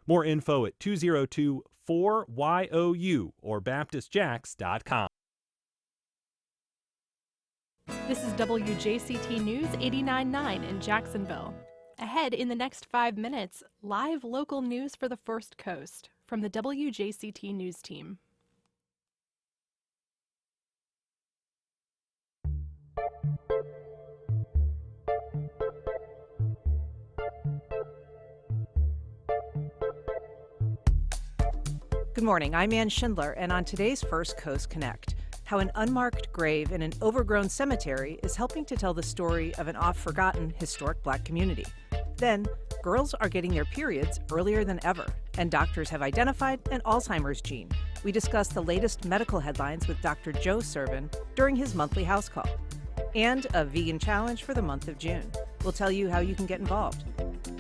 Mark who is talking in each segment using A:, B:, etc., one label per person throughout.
A: More info at 202-4YOU or BaptistJax.com.
B: This is WJCT News 89.9 in Jacksonville. Ahead in the next 5 minutes, live local news for the First Coast from the WJCT News team.
C: Good morning, I'm Ann Schindler, and on today's First Coast Connect, how an unmarked grave in an overgrown cemetery is helping to tell the story of an oft-forgotten historic Black community. Then, girls are getting their periods earlier than ever, and doctors have identified an Alzheimer's gene. We discuss the latest medical headlines with Dr. Joe Servin during his monthly house call. And a vegan challenge for the month of June. We'll tell you how you can get involved.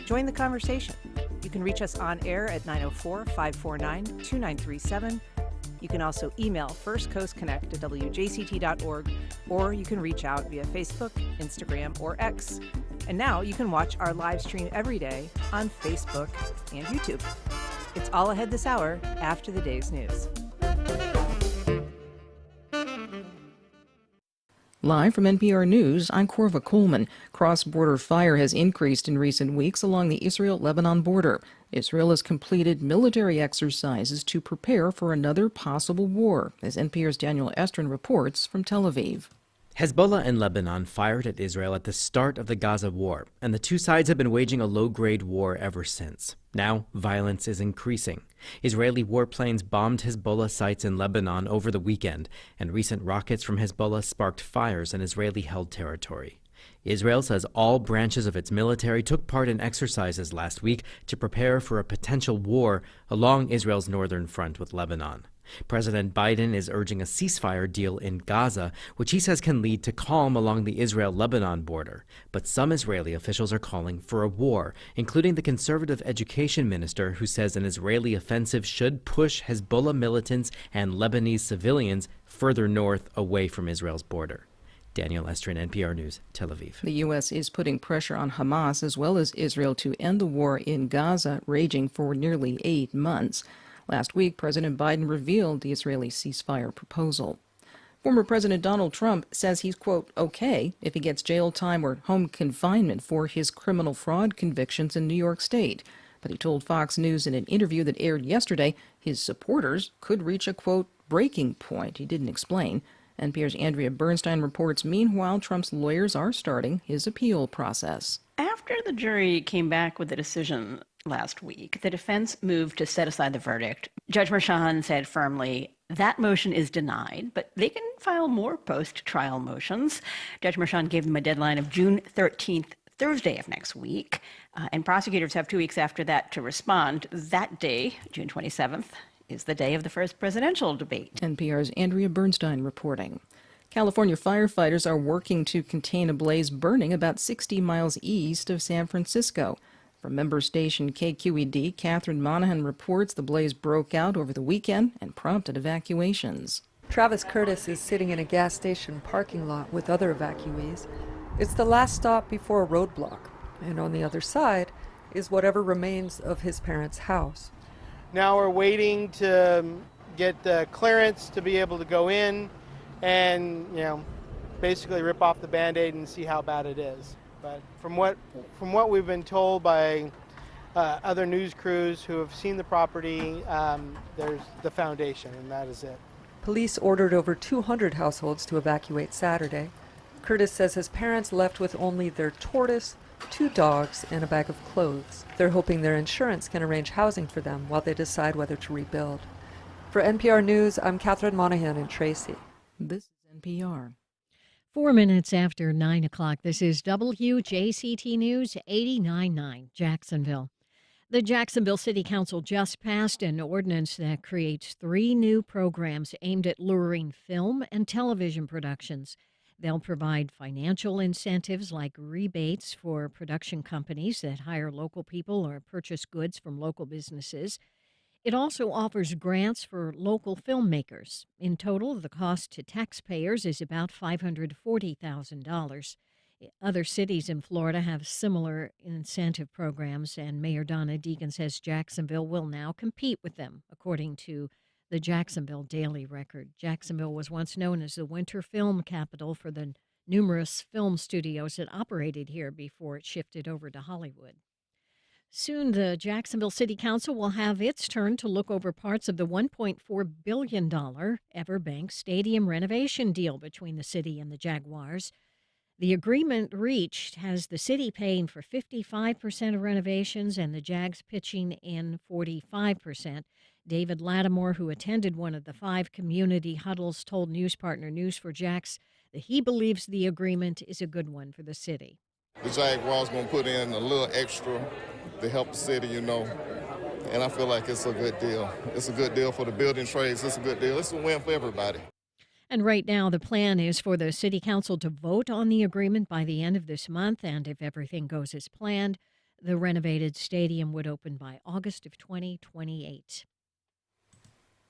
C: Join the conversation. You can reach us on air at 904-549-2937. You can also email firstcoastconnect@wjct.org, or you can reach out via Facebook, Instagram, or X. And now you can watch our live stream every day on Facebook and YouTube. It's all ahead this hour after the day's news.
D: Live from NPR News, I'm Corva Coleman. Cross-border fire has increased in recent weeks along the Israel-Lebanon border. Israel has completed military exercises to prepare for another possible war, as NPR's Daniel Estrin reports from Tel Aviv.
E: Hezbollah and Lebanon fired at Israel at the start of the Gaza war, and the two sides have been waging a low-grade war ever since. Now, violence is increasing. Israeli warplanes bombed Hezbollah sites in Lebanon over the weekend, and recent rockets from Hezbollah sparked fires in Israeli-held territory. Israel says all branches of its military took part in exercises last week to prepare for a potential war along Israel's northern front with Lebanon. President Biden is urging a ceasefire deal in Gaza, which he says can lead to calm along the Israel-Lebanon border. But some Israeli officials are calling for a war, including the conservative education minister who says an Israeli offensive should push Hezbollah militants and Lebanese civilians further north away from Israel's border. Daniel Estrin, NPR News, Tel Aviv.
D: The U.S. is putting pressure on Hamas as well as Israel to end the war in Gaza, raging for nearly 8 months. Last week, President Biden revealed the Israeli ceasefire proposal. Former President Donald Trump says he's, quote, okay if he gets jail time or home confinement for his criminal fraud convictions in New York State. But he told Fox News in an interview that aired yesterday his supporters could reach a, quote, breaking point. He didn't explain. NPR's Andrea Bernstein reports, meanwhile, Trump's lawyers are starting his appeal process.
F: After the jury came back with the decision last week, the defense moved to set aside the verdict. Judge Merchan said firmly, that motion is denied, but they can file more post-trial motions. Judge Merchan gave them a deadline of June 13th, Thursday of next week, and prosecutors have 2 weeks after that to respond. That day, June 27th, is the day of the first presidential debate.
D: NPR's Andrea Bernstein reporting. California firefighters are working to contain a blaze burning about 60 miles east of San Francisco. From member station KQED, Catherine Monahan reports the blaze broke out over the weekend and prompted evacuations.
G: Travis Curtis is sitting in a gas station parking lot with other evacuees. It's the last stop before a roadblock, and on the other side is whatever remains of his parents' house.
H: Now we're waiting to get the clearance to be able to go in and, basically rip off the Band-Aid and see how bad it is. But from what we've been told by other news crews who have seen the property, there's the foundation, and that is it.
G: Police ordered over 200 households to evacuate Saturday. Curtis says his parents left with only their tortoise, 2 dogs, and a bag of clothes. They're hoping their insurance can arrange housing for them while they decide whether to rebuild. For NPR News, I'm Catherine Monahan in Tracy.
D: This is NPR.
I: 4 minutes after 9 o'clock, this is WJCT News 89.9, Jacksonville. The Jacksonville City Council just passed an ordinance that creates 3 new programs aimed at luring film and television productions. They'll provide financial incentives like rebates for production companies that hire local people or purchase goods from local businesses. It also offers grants for local filmmakers. In total, the cost to taxpayers is about $540,000. Other cities in Florida have similar incentive programs, and Mayor Donna Deegan says Jacksonville will now compete with them, according to the Jacksonville Daily Record. Jacksonville was once known as the winter film capital for the numerous film studios that operated here before it shifted over to Hollywood. Soon, the Jacksonville City Council will have its turn to look over parts of the $1.4 billion Everbank Stadium renovation deal between the city and the Jaguars. The agreement reached has the city paying for 55% of renovations and the Jags pitching in 45%. David Lattimore, who attended one of the 5 community huddles, told news partner News4Jax that he believes the agreement is a good one for the city.
J: The Jaguars going to put in a little extra to help the city, and I feel like it's a good deal. It's a good deal for the building trades. It's a good deal. It's a win for everybody.
I: And right now, the plan is for the city council to vote on the agreement by the end of this month. And if everything goes as planned, the renovated stadium would open by August of 2028.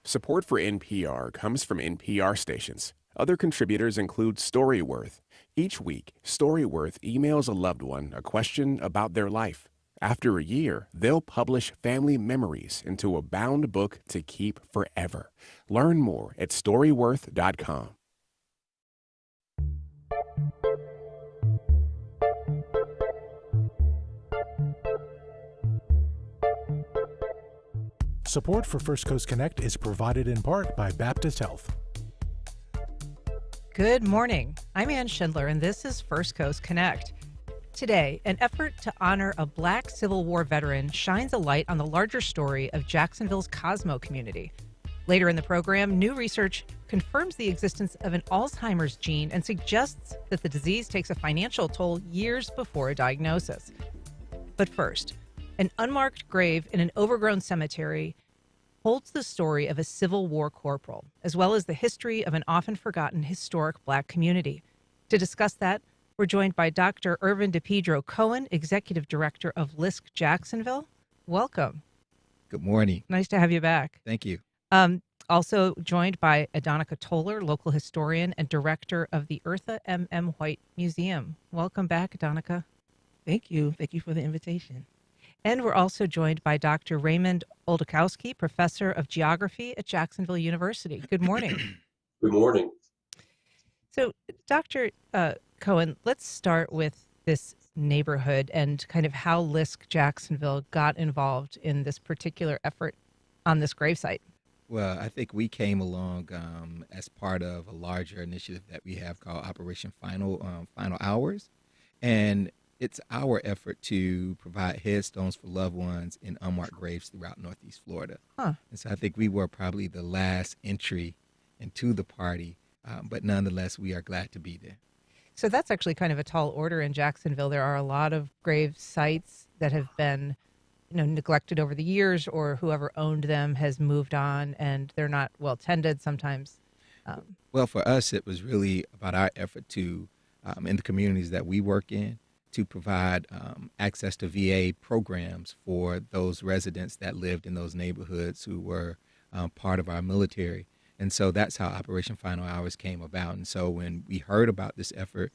K: Support for NPR comes from NPR stations. Other contributors include Storyworth. Each week, Storyworth emails a loved one a question about their life. After a year, they'll publish family memories into a bound book to keep forever. Learn more at Storyworth.com.
L: Support for First Coast Connect is provided in part by Baptist Health.
C: Good morning. I'm Ann Schindler, and this is First Coast Connect. Today, an effort to honor a Black Civil War veteran shines a light on the larger story of Jacksonville's Cosmo community. Later in the program, new research confirms the existence of an Alzheimer's gene and suggests that the disease takes a financial toll years before a diagnosis. But first, an unmarked grave in an overgrown cemetery holds the story of a Civil War corporal, as well as the history of an often forgotten historic Black community. To discuss that, we're joined by Dr. Irvin DePedro Cohen, Executive Director of LISC Jacksonville. Welcome.
M: Good morning.
C: Nice to have you back.
M: Thank you.
C: Also joined by Adonica Toller, local historian and director of the Eartha M.M. White Museum. Welcome back, Adonica.
N: Thank you. Thank you for the invitation.
C: And we're also joined by Dr. Raymond Oldakowski, professor of geography at Jacksonville University. Good morning.
O: Good morning.
C: So, Dr. Cohen, let's start with this neighborhood and kind of how LISC Jacksonville got involved in this particular effort on this gravesite.
M: Well, I think we came along as part of a larger initiative that we have called Operation Final Hours. And it's our effort to provide headstones for loved ones in unmarked graves throughout Northeast Florida. And so I think we were probably the last entry into the party, but nonetheless, we are glad to be there.
C: So that's actually kind of a tall order in Jacksonville. There are a lot of grave sites that have been, neglected over the years, or whoever owned them has moved on, and they're not well tended sometimes.
M: Well, for us, it was really about our effort to, in the communities that we work in, to provide access to VA programs for those residents that lived in those neighborhoods who were part of our military. And so that's how Operation Final Hours came about. And so when we heard about this effort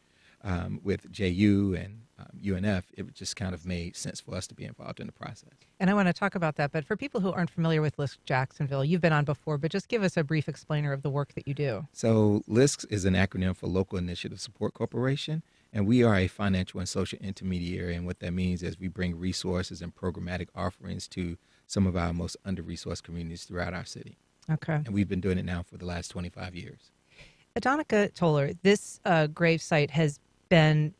M: with JU and UNF, it just kind of made sense for us to be involved in the process.
C: And I want to talk about that. But for people who aren't familiar with LISC Jacksonville, you've been on before, but just give us a brief explainer of the work that you do.
M: So LISC is an acronym for Local Initiative Support Corporation. And we are a financial and social intermediary. And what that means is we bring resources and programmatic offerings to some of our most under-resourced communities throughout our city.
C: Okay.
M: And we've been doing it now for the last 25 years.
C: Adonica Toller, this grave site has been,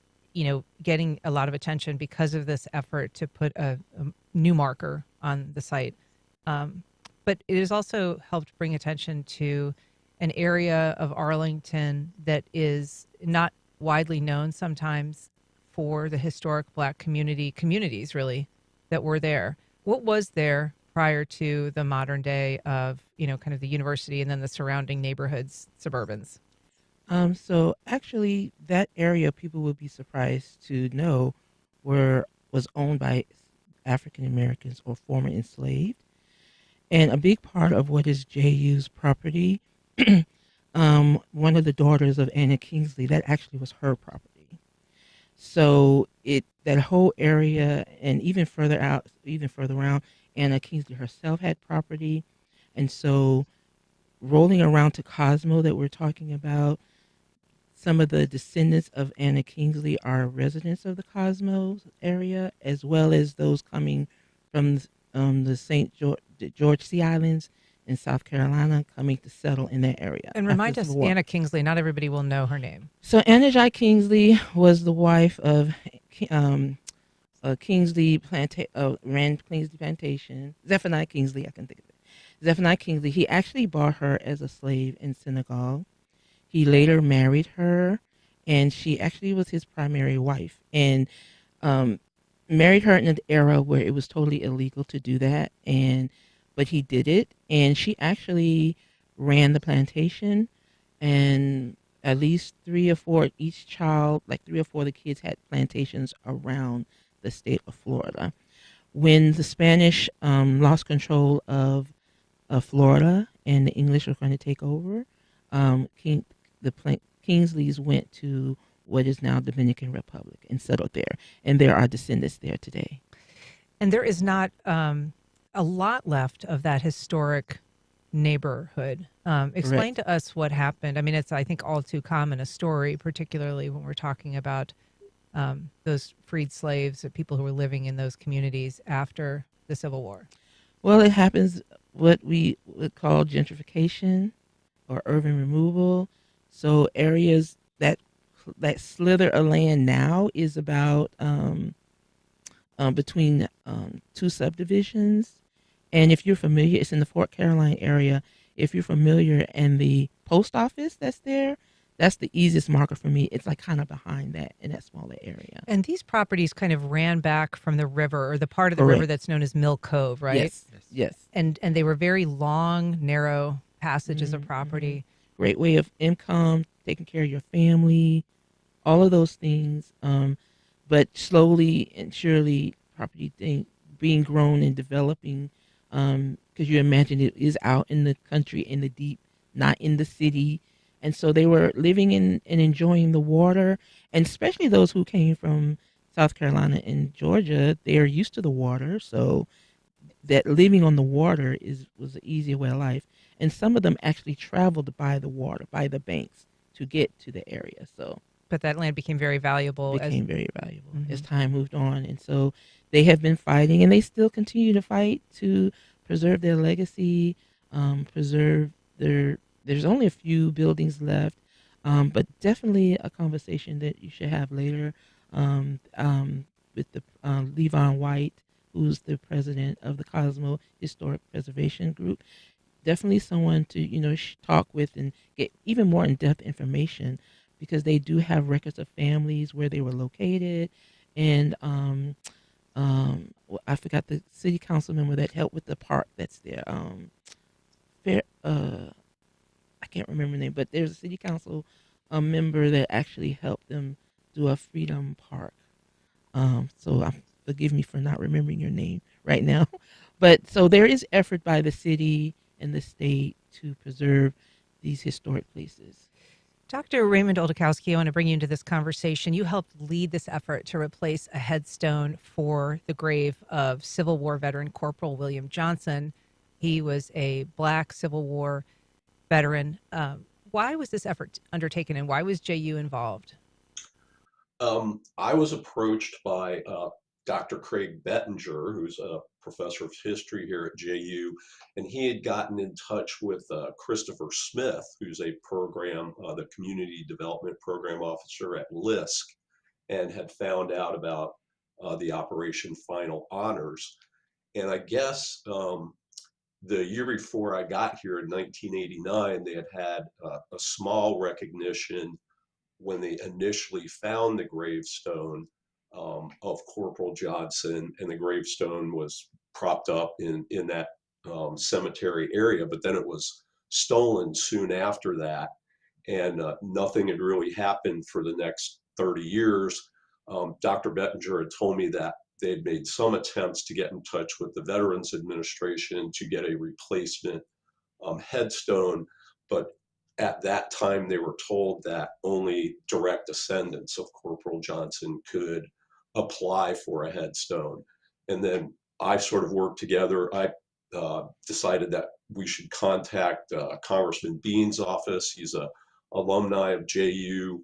C: getting a lot of attention because of this effort to put a new marker on the site. But it has also helped bring attention to an area of Arlington that is not widely known sometimes for the historic Black communities really that were there. What was there prior to the modern day of, kind of the university and then the surrounding neighborhoods, suburbans?
N: So actually, that area, people would be surprised to know, was owned by African Americans or former enslaved. And a big part of what is JU's property, one of the daughters of Anna Kingsley, that actually was her property. So that whole area and even further out, even further around, Anna Kingsley herself had property. And so rolling around to Cosmo that we're talking about, some of the descendants of Anna Kingsley are residents of the Cosmos area, as well as those coming from the George Sea Islands in South Carolina, coming to settle in that area.
C: And
N: after
C: remind
N: the
C: us,
N: Civil War.
C: Anna Kingsley, not everybody will know her name.
N: So Anna Jai Kingsley was the wife of Kingsley ran Kingsley Plantation. Zephaniah Kingsley, I can think of it. Zephaniah Kingsley, he actually bought her as a slave in Senegal. He later married her, and she actually was his primary wife, and married her in an era where it was totally illegal to do that, but he did it, and she actually ran the plantation, and at least three or four of the kids had plantations around the state of Florida. When the Spanish lost control of Florida and the English were going to take over, Kingsleys went to what is now Dominican Republic and settled there, and there are descendants there today.
C: And there is not a lot left of that historic neighborhood. Explain to us what happened. I mean, it's, I think, all too common a story, particularly when we're talking about those freed slaves or people who were living in those communities after the Civil War.
N: Well, it happens what we would call gentrification or urban removal. So areas that slither of land now is about between two subdivisions. And if you're familiar, it's in the Fort Caroline area. If you're familiar, and the post office that's there, that's the easiest marker for me. It's like kind of behind that in that smaller area.
C: And these properties kind of ran back from the river, or the part of the river that's known as Mill Cove, right?
N: Yes.
C: And they were very long, narrow passages of property.
N: Great way of income, taking care of your family, all of those things. But slowly and surely, property being grown and developing, because you imagine it is out in the country, in the deep, not in the city. And so they were living in and enjoying the water, and especially those who came from South Carolina and Georgia, they are used to the water. So that living on the water was an easier way of life. And some of them actually traveled by the water, by the banks, to get to the area. So,
C: but that land became very valuable.
N: Very valuable as time moved on. And so they have been fighting, and they still continue to fight to preserve their legacy, preserve there's only a few buildings left, but definitely a conversation that you should have later with the Levon White, who's the president of the Cosmo Historic Preservation Group. Definitely someone to talk with and get even more in-depth information, because they do have records of families where they were located, and I forgot the city council member that helped with the park that's there. I can't remember the name, but there's a city council member that actually helped them do a freedom park. So forgive me for not remembering your name right now. But so there is effort by the city and the state to preserve these historic places.
C: Dr. Raymond Oldakowski, I want to bring you into this conversation. You helped lead this effort to replace a headstone for the grave of Civil War veteran Corporal William Johnson. He was a Black Civil War veteran. Why was this effort undertaken, and why was JU involved?
O: I was approached by Dr. Craig Bettinger, who's a professor of history here at JU, and he had gotten in touch with Christopher Smith, who's a the community development program officer at LISC, and had found out about the Operation Final Honors. And I guess the year before I got here in 1989, they had a small recognition when they initially found the gravestone of Corporal Johnson, and the gravestone was propped up in that cemetery area, but then it was stolen soon after that, and nothing had really happened for the next 30 years. Dr. Bettinger had told me that they had made some attempts to get in touch with the Veterans Administration to get a replacement headstone, but at that time, they were told that only direct descendants of Corporal Johnson could apply for a headstone. And then I sort of worked together. I decided that we should contact Congressman Bean's office. He's a alumni of JU.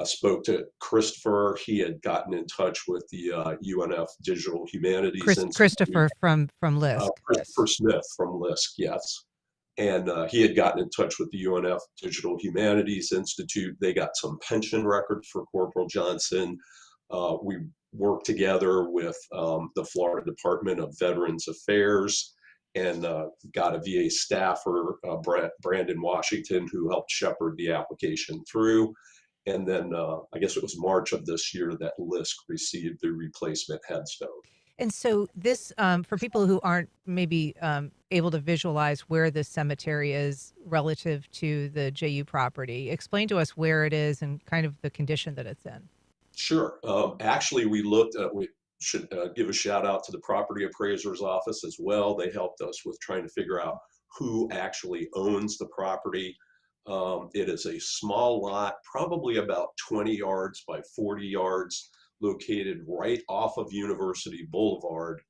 O: Spoke to Christopher. He had gotten in touch with the UNF Digital Humanities Institute.
C: Christopher from LISC.
O: Christopher Smith from LISC, yes. And he had gotten in touch with the UNF Digital Humanities Institute. They got some pension records for Corporal Johnson. We worked together with the Florida Department of Veterans Affairs and got a VA staffer, Brandon Washington, who helped shepherd the application through. And then I guess it was March of this year that LISC received the replacement headstone.
C: And so this, for people who aren't maybe able to visualize where this cemetery is relative to the JU property, explain to us where it is and kind of the condition that it's in.
O: Sure. Actually, we should give a shout out to the property appraiser's office as well. They helped us with trying to figure out who actually owns the property. It is a small lot, probably about 20 yards by 40 yards, located right off of University Boulevard,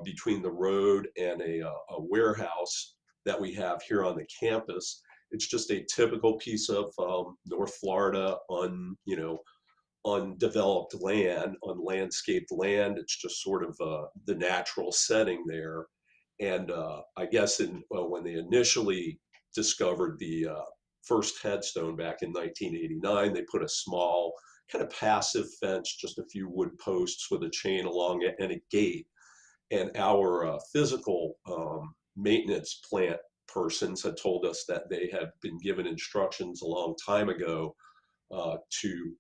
O: between the road and a warehouse that we have here on the campus. It's just a typical piece of North Florida undeveloped land, unlandscaped land. It's just sort of the natural setting there. And I guess when they initially discovered the first headstone back in 1989, they put a small kind of passive fence, just a few wood posts with a chain along it and a gate. And our physical maintenance plant persons had told us that they had been given instructions a long time ago to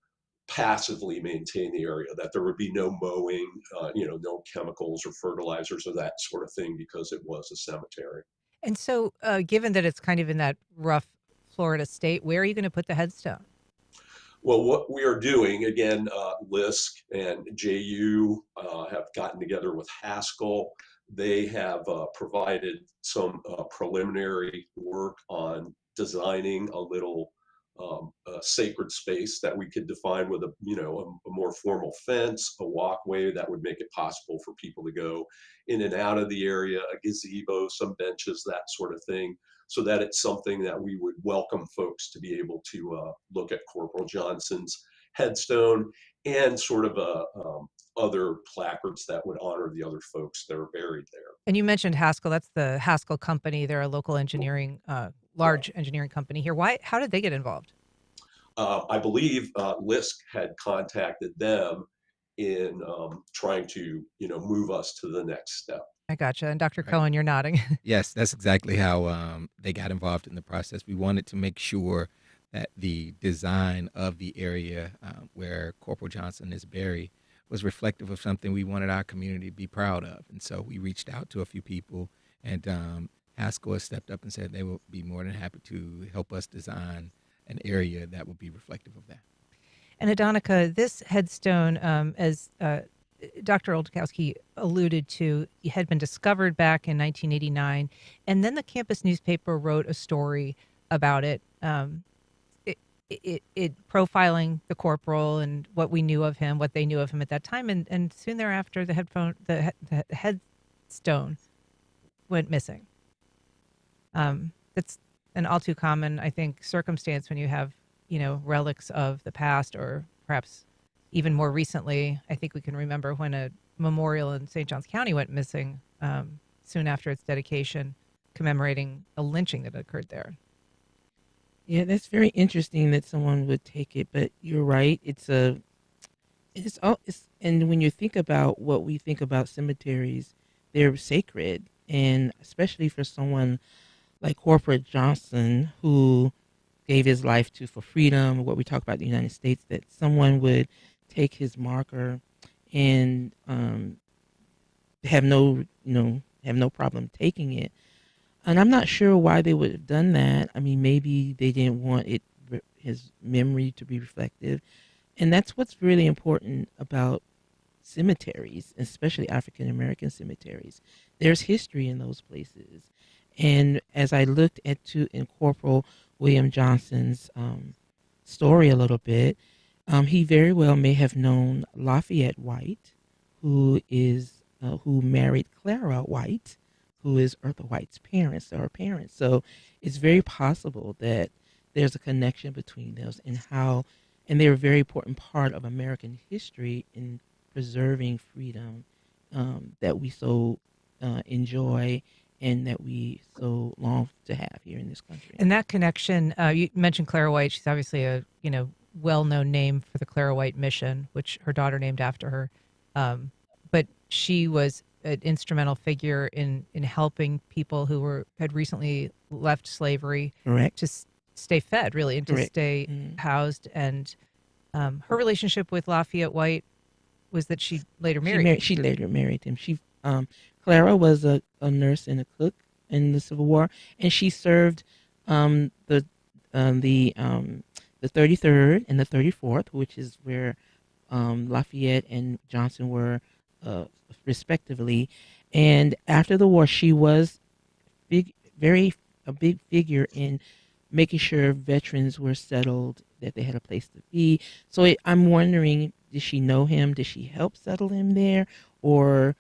O: passively maintain the area, that there would be no mowing, no chemicals or fertilizers or that sort of thing, because it was a cemetery.
C: And so given that it's kind of in that rough Florida state, where are you going to put the headstone?
O: Well, what we are doing, again, LISC and JU have gotten together with Haskell. They have provided some preliminary work on designing a little sacred space that we could define with a more formal fence, a walkway that would make it possible for people to go in and out of the area, a gazebo, some benches, that sort of thing, so that it's something that we would welcome folks to be able to look at Corporal Johnson's headstone and sort of other placards that would honor the other folks that are buried there.
C: And you mentioned Haskell. That's the Haskell company. They're a local engineering, large engineering company here. How did they get involved?
O: I believe LISC had contacted them in trying to, move us to the next step.
C: I gotcha. And Dr. Cohen, you're nodding.
M: Yes, that's exactly how they got involved in the process. We wanted to make sure that the design of the area where Corporal Johnson is buried was reflective of something we wanted our community to be proud of. And so we reached out to a few people, and Haskell has stepped up and said they will be more than happy to help us design an area that will be reflective of that.
C: And Adonica, this headstone, as Dr. Oldakowski alluded to, had been discovered back in 1989, and then the campus newspaper wrote a story about it, it profiling the corporal and what we knew of him, what they knew of him at that time, and soon thereafter, the headstone went missing. That's an all too common, I think, circumstance when you have, relics of the past, or perhaps even more recently. I think we can remember when a memorial in St. Johns County went missing soon after its dedication, commemorating a lynching that occurred there.
N: Yeah, that's very interesting that someone would take it, but you're right. And when you think about what we think about cemeteries, they're sacred, and especially for someone like Corporal Johnson, who gave his life for freedom, what we talk about in the United States, that someone would take his marker and have no problem taking it. And I'm not sure why they would have done that. I mean, maybe they didn't want his memory to be reflective. And that's what's really important about cemeteries, especially African American cemeteries. There's history in those places. And as I looked in Corporal William Johnson's story a little bit, he very well may have known Lafayette White, who married Clara White, who is Eartha White's parents, or her parents. So it's very possible that there's a connection between those and they're a very important part of American history in preserving freedom that we so enjoy and that we so long to have here in this country.
C: And that connection, you mentioned Clara White. She's obviously a well-known name for the Clara White mission, which her daughter named after her. But she was an instrumental figure in helping people who had recently left slavery
N: Correct.
C: to stay fed, really, and to
N: Correct.
C: stay housed. And her relationship with Lafayette White was that she later married.
N: She later married him. Clara was a nurse and a cook in the Civil War, and she served the 33rd and the 34th, which is where Lafayette and Johnson were respectively. And after the war, she was a big figure in making sure veterans were settled, that they had a place to be. So I'm wondering, did she know him? Did she help settle him there? Or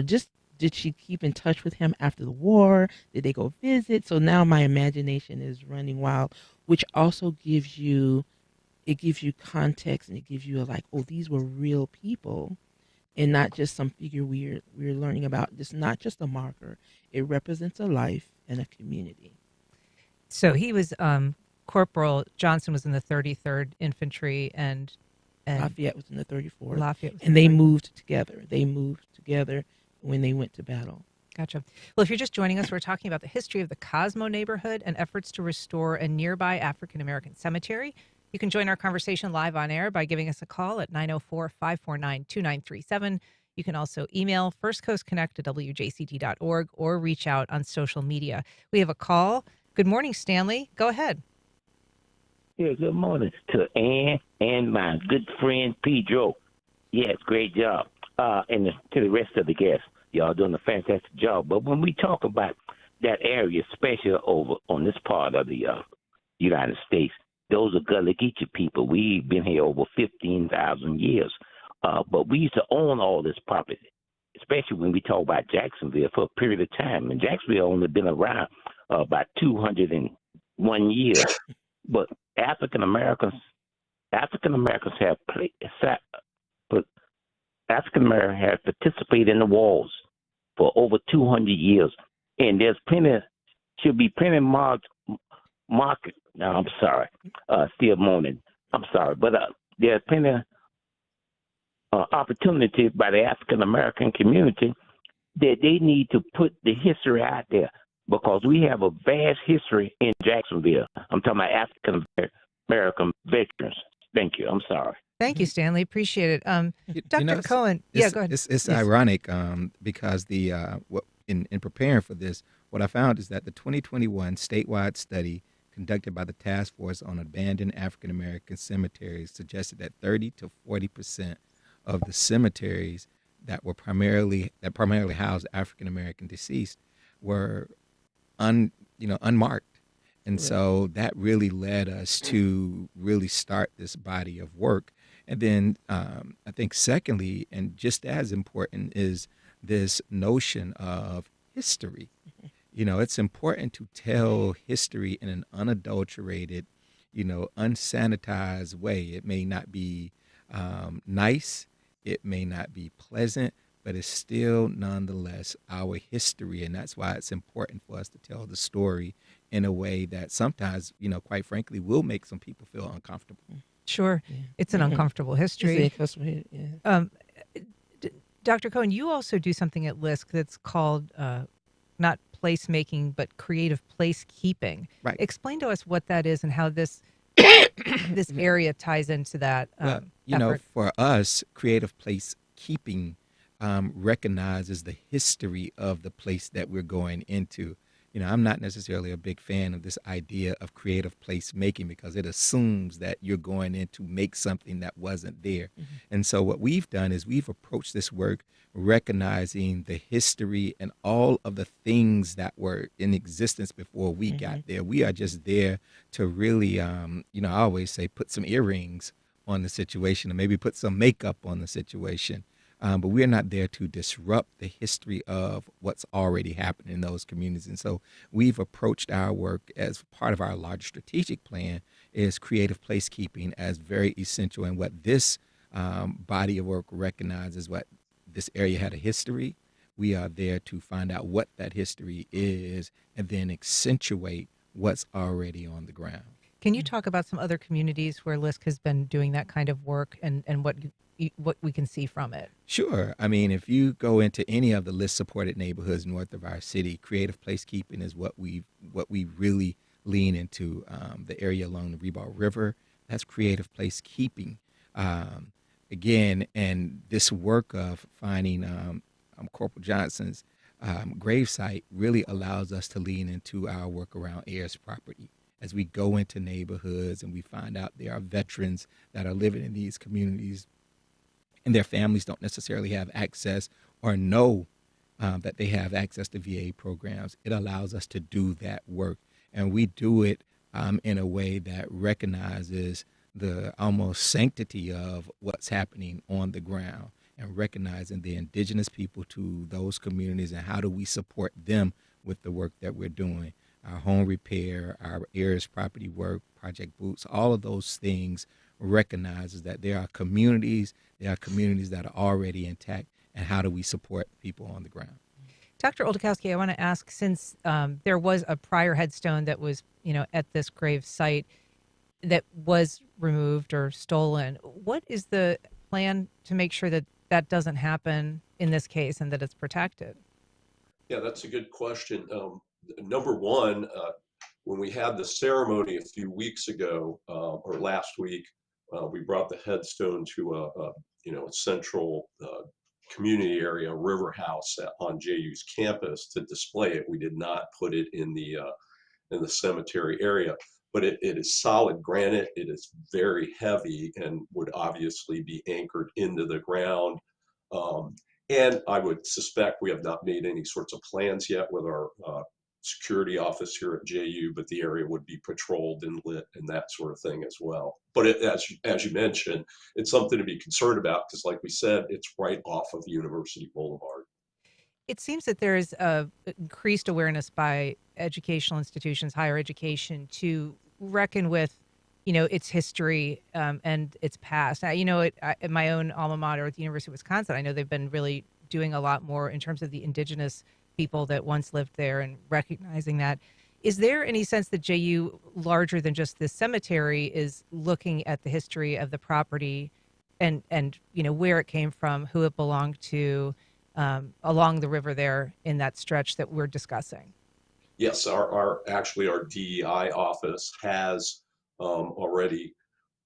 N: just did she keep in touch with him after the war? Did they go visit? So now my imagination is running wild, which also gives you context, and it gives you these were real people and not just some figure we're learning about. It's not just a marker. It represents a life and a community.
C: So he was Corporal Johnson was in the 33rd Infantry, and
N: Lafayette was in the 34th.
C: Lafayette was
N: and they moved together. When they went to battle.
C: Gotcha. Well, if you're just joining us, we're talking about the history of the Cosmo neighborhood and efforts to restore a nearby African-American cemetery. You can join our conversation live on air by giving us a call at 904-549-2937. You can also email firstcoastconnect@wjct.org or reach out on social media. We have a call. Good morning, Stanley. Go ahead.
P: Yeah, good morning to Ann and my good friend Pedro. Yes, great job. And to the rest of the guests, y'all doing a fantastic job. But when we talk about that area, especially over on this part of the United States, those are Gullah Geechee people. We've been here over 15,000 years. But we used to own all this property, especially when we talk about Jacksonville for a period of time. And Jacksonville only been around about 201 years. But African Americans have participated in the wars for over 200 years, and there's should be plenty market. No, I'm sorry, still moaning. I'm sorry, but there's plenty opportunity by the African American community that they need to put the history out there, because we have a vast history in Jacksonville. I'm talking about African American veterans. Thank you. I'm sorry.
C: Thank you, Stanley. Appreciate it. Dr. Cohen. Yeah, go ahead.
M: It's
C: Yes.
M: ironic because in preparing for this, what I found is that the 2021 statewide study conducted by the Task Force on Abandoned African American Cemeteries suggested that 30 to 40% of the cemeteries that primarily housed African American deceased were unmarked. And so that really led us to really start this body of work. And then I think secondly, and just as important, is this notion of history. It's important to tell history in an unadulterated, unsanitized way. It may not be nice, it may not be pleasant, but it's still nonetheless our history. And that's why it's important for us to tell the story in a way that sometimes, quite frankly, will make some people feel uncomfortable.
C: Sure. Yeah. It's an uncomfortable history. Dr. Cohen, you also do something at LISC that's called not placemaking, but creative placekeeping.
M: Right.
C: Explain to us what that is and how this this area ties into that effort.
M: For us, creative placekeeping recognizes the history of the place that we're going into. I'm not necessarily a big fan of this idea of creative placemaking because it assumes that you're going in to make something that wasn't there. And so what we've done is we've approached this work recognizing the history and all of the things that were in existence before we got there. We are just there to really, I always say put some earrings on the situation and maybe put some makeup on the situation. But we're not there to disrupt the history of what's already happened in those communities. And so we've approached our work as part of our larger strategic plan is creative placekeeping as very essential. And what this body of work recognizes what this area had a history. We are there to find out what that history is and then accentuate what's already on the ground.
C: Can you talk about some other communities where LISC has been doing that kind of work and what we can see from it?
M: Sure. I mean, if you go into any of the LISC-supported neighborhoods north of our city, creative placekeeping is what we really lean into. The area along the Reba River, that's creative placekeeping. Again, and this work of finding Corporal Johnson's gravesite really allows us to lean into our work around heirs property. As we go into neighborhoods and we find out there are veterans that are living in these communities and their families don't necessarily have access or know that they have access to VA programs, it allows us to do that work. And we do it in a way that recognizes the almost sanctity of what's happening on the ground and recognizing the indigenous people to those communities and how do we support them with the work that we're doing. Our home repair, our heirs property work, Project Boots, all of those things recognizes that there are communities that are already intact, and how do we support people on the ground.
C: Dr. Oldakowski, I want to ask, since there was a prior headstone that was, at this grave site that was removed or stolen, what is the plan to make sure that that doesn't happen in this case and that it's protected?
O: Yeah, that's a good question. Number one, when we had the ceremony a few weeks ago or last week, we brought the headstone to a central community area, River House on JU's campus to display it. We did not put it in the cemetery area, but it is solid granite. It is very heavy and would obviously be anchored into the ground. And I would suspect we have not made any sorts of plans yet with our security office here at JU, but the area would be patrolled and lit and that sort of thing as well. But as you mentioned, it's something to be concerned about because, like we said, it's right off of University Boulevard.
C: It seems that there is increased awareness by educational institutions, higher education, to reckon with, its history and its past. At my own alma mater at the University of Wisconsin, I know they've been really doing a lot more in terms of the indigenous people that once lived there and recognizing that. Is there any sense that JU, larger than just this cemetery, is looking at the history of the property and where it came from, who it belonged to, along the river there in that stretch that we're discussing?
O: Yes, our DEI office has already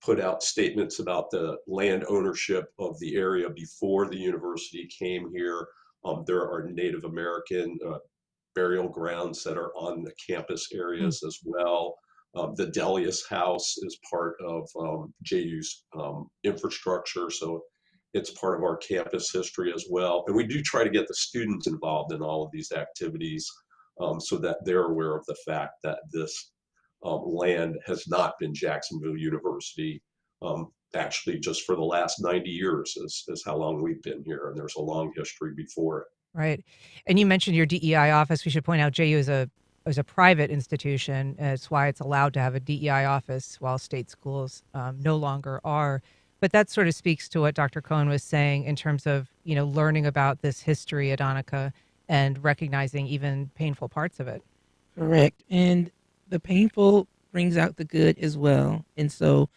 O: put out statements about the land ownership of the area before the university came here. There are Native American burial grounds that are on the campus areas as well. The Delius House is part of JU's infrastructure, so it's part of our campus history as well. And we do try to get the students involved in all of these activities so that they're aware of the fact that this land has not been Jacksonville University. Actually, just for the last 90 years is how long we've been here, and there's a long history before it.
C: Right. And you mentioned your DEI office. We should point out JU is a private institution. It's why it's allowed to have a DEI office while state schools no longer are. But that sort of speaks to what Dr. Cohen was saying in terms of, learning about this history at Donica and recognizing even painful parts of it.
N: Correct. And the painful brings out the good as well. And so,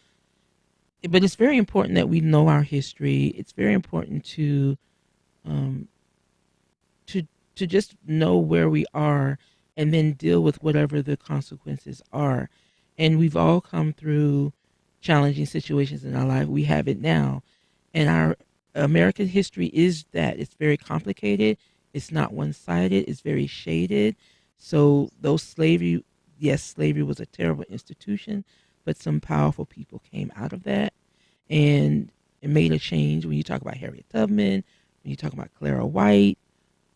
N: but it's very important that we know our history. It's very important to just know where we are and then deal with whatever the consequences are. And we've all come through challenging situations in our life. We have it now. And our American history is that it's very complicated. It's not one-sided. It's very shaded. So those slavery, yes, slavery was a terrible institution, but some powerful people came out of that, and it made a change. When you talk about Harriet Tubman, when you talk about Clara White,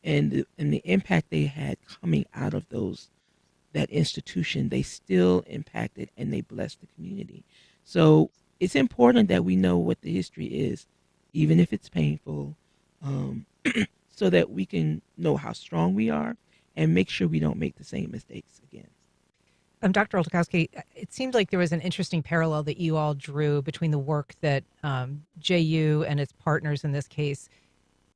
N: and the impact they had coming out of that institution, they still impacted and they blessed the community. So it's important that we know what the history is, even if it's painful, um, so that we can know how strong we are and make sure we don't make the same mistakes again.
C: Dr. Olkowski, it seemed like there was an interesting parallel that you all drew between the work that JU and its partners in this case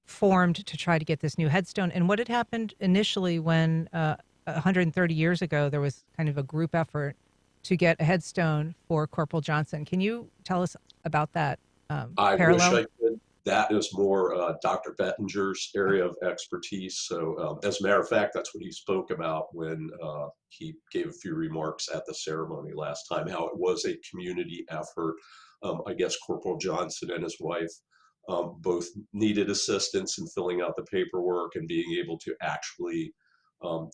C: formed to try to get this new headstone and what had happened initially when 130 years ago there was kind of a group effort to get a headstone for Corporal Johnson. Can you tell us about that
O: I
C: parallel?
O: wish I could. That is more Dr. Bettinger's area of expertise. So, as a matter of fact, that's what he spoke about when he gave a few remarks at the ceremony last time, how it was a community effort. I guess Corporal Johnson and his wife both needed assistance in filling out the paperwork and being able to actually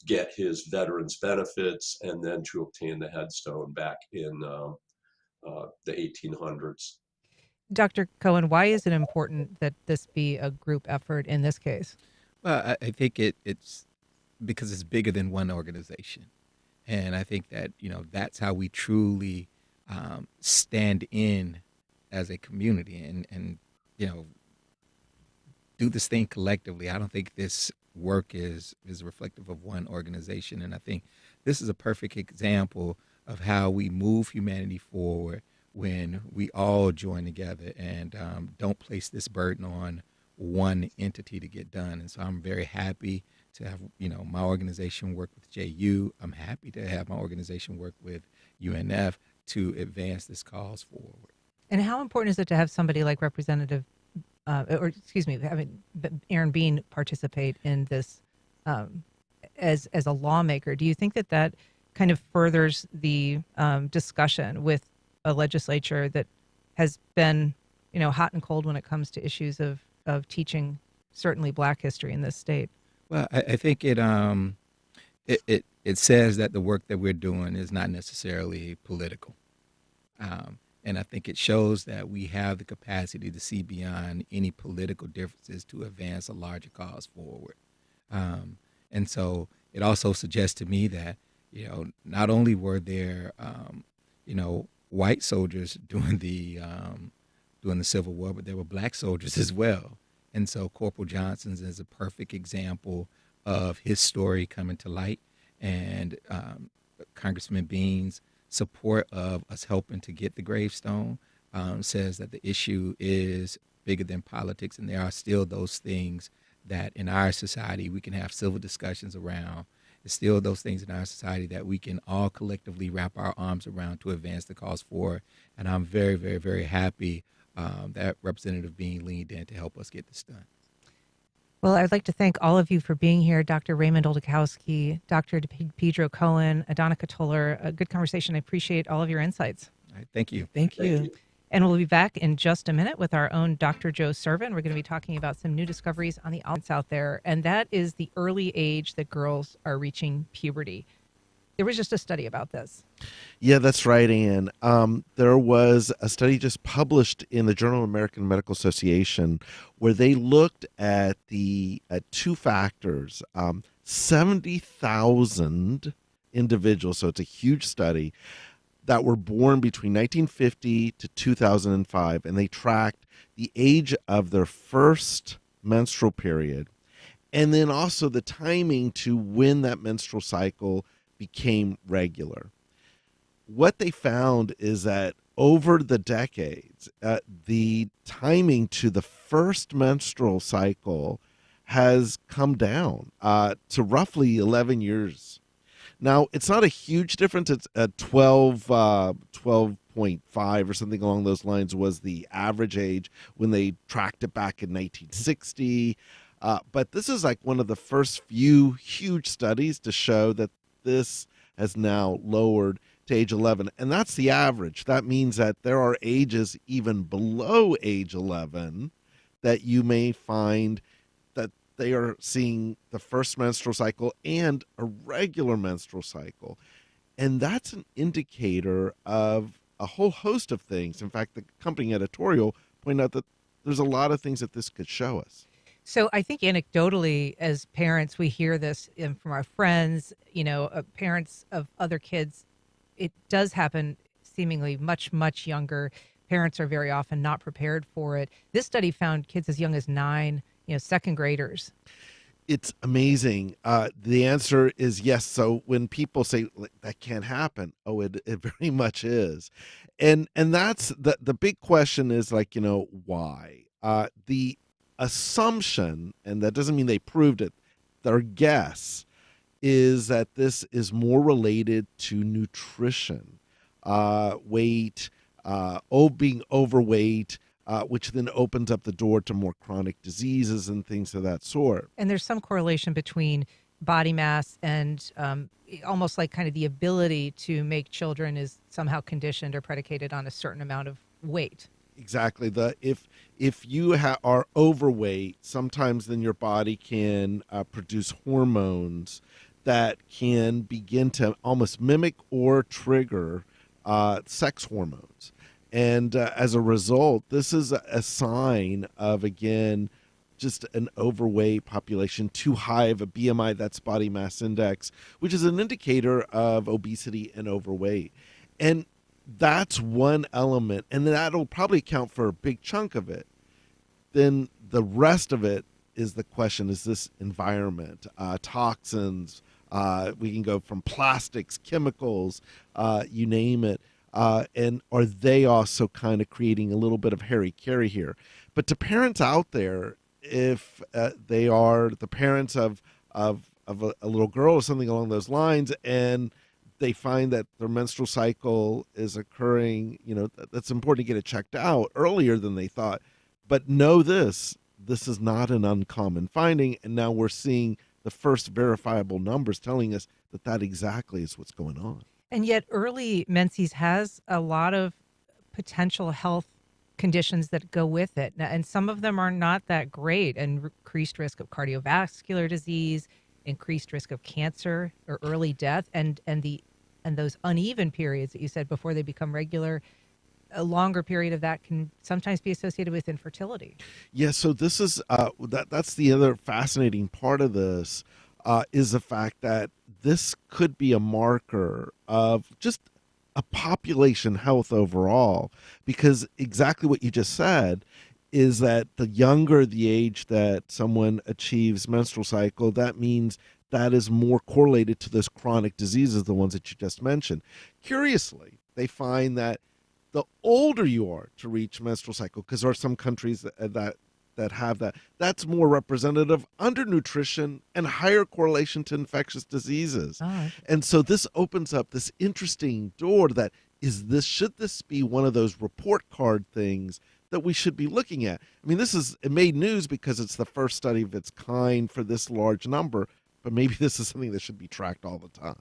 O: get his veterans benefits and then to obtain the headstone back in the 1800s.
C: Dr. Cohen, why is it important that this be a group effort in this case?
M: Well, I think it's because it's bigger than one organization. And I think that, that's how we truly stand in as a community and do this thing collectively. I don't think this work is reflective of one organization. And I think this is a perfect example of how we move humanity forward when we all join together and don't place this burden on one entity to get done. And so I'm very happy to have, my organization work with JU. I'm happy to have my organization work with UNF to advance this cause forward.
C: And how important is it to have somebody like Representative, having Aaron Bean participate in this as a lawmaker? Do you think that kind of furthers the discussion with a legislature that has been, hot and cold when it comes to issues of teaching certainly Black history in this state?
M: Well, I think it says that the work that we're doing is not necessarily political. And I think it shows that we have the capacity to see beyond any political differences to advance a larger cause forward. And so it also suggests to me that, not only were there, white soldiers during the Civil War, but there were Black soldiers as well. And so Corporal Johnson's is a perfect example of his story coming to light, and Congressman Bean's support of us helping to get the gravestone says that the issue is bigger than politics, and there are still those things that in our society we can have civil discussions around. There's still those things in our society that we can all collectively wrap our arms around to advance the cause forward. And I'm very, very, very happy that Representative Bean leaned in to help us get this done.
C: Well, I'd like to thank all of you for being here. Dr. Raymond Oldakowski, Dr. Pedro Cohen, Adonica Toller. A good conversation. I appreciate all of your insights.
M: All right, thank you.
N: Thank you.
C: And we'll be back in just a minute with our own Dr. Joe Servin. We're going to be talking about some new discoveries on the outs out there, and that is the early age that girls are reaching puberty. There was just a study about this.
Q: Yeah, that's right, Ann. There was a study just published in the Journal of American Medical Association where they looked at two factors, 70,000 individuals, so it's a huge study, that were born between 1950 to 2005, and they tracked the age of their first menstrual period, and then also the timing to when that menstrual cycle became regular. What they found is that over the decades, the timing to the first menstrual cycle has come down to roughly 11 years. Now, it's not a huge difference. It's 12.5 or something along those lines was the average age when they tracked it back in 1960. But this is like one of the first few huge studies to show that this has now lowered to age 11. And that's the average. That means that there are ages even below age 11 that you may find that they are seeing the first menstrual cycle and a regular menstrual cycle. And that's an indicator of a whole host of things. In fact, the accompanying editorial pointed out that there's a lot of things that this could show us.
C: So I think anecdotally, as parents, we hear this from our friends, parents of other kids. It does happen seemingly much, much younger. Parents are very often not prepared for it. This study found kids as young as 9, second graders.
Q: It's amazing. The answer is yes. So when people say that can't happen, it very much is. And that's the big question is why? The assumption, and that doesn't mean they proved it, their guess is that this is more related to nutrition, weight, being overweight, which then opens up the door to more chronic diseases and things of that sort.
C: And there's some correlation between body mass and almost like kind of the ability to make children is somehow conditioned or predicated on a certain amount of weight.
Q: Exactly. If you are overweight, sometimes then your body can produce hormones that can begin to almost mimic or trigger sex hormones. And as a result, this is a sign of, again, just an overweight population, too high of a BMI, that's body mass index, which is an indicator of obesity and overweight. And that's one element, and that'll probably account for a big chunk of it. Then the rest of it is the question, is this environment, toxins, we can go from plastics, chemicals, you name it. And are they also kind of creating a little bit of hara-kiri here? But to parents out there, if they are the parents of a little girl or something along those lines, and they find that their menstrual cycle is occurring, that's important to get it checked out earlier than they thought. But know this is not an uncommon finding, and now we're seeing the first verifiable numbers telling us that exactly is what's going on.
C: And yet early menses has a lot of potential health conditions that go with it. And some of them are not that great, and increased risk of cardiovascular disease, increased risk of cancer or early death, and those uneven periods that you said before they become regular, a longer period of that can sometimes be associated with infertility.
Q: Yeah, so this is that's the other fascinating part of this, is the fact that this could be a marker of just a population health overall, because exactly what you just said is that the younger the age that someone achieves menstrual cycle, that means that is more correlated to those chronic diseases, the ones that you just mentioned. Curiously, they find that the older you are to reach menstrual cycle, because there are some countries that have that's more representative of undernutrition and higher correlation to infectious diseases.
C: Oh.
Q: And so this opens up this interesting door that should this be one of those report card things that we should be looking at? I mean, it made news because it's the first study of its kind for this large number, but maybe this is something that should be tracked all the time.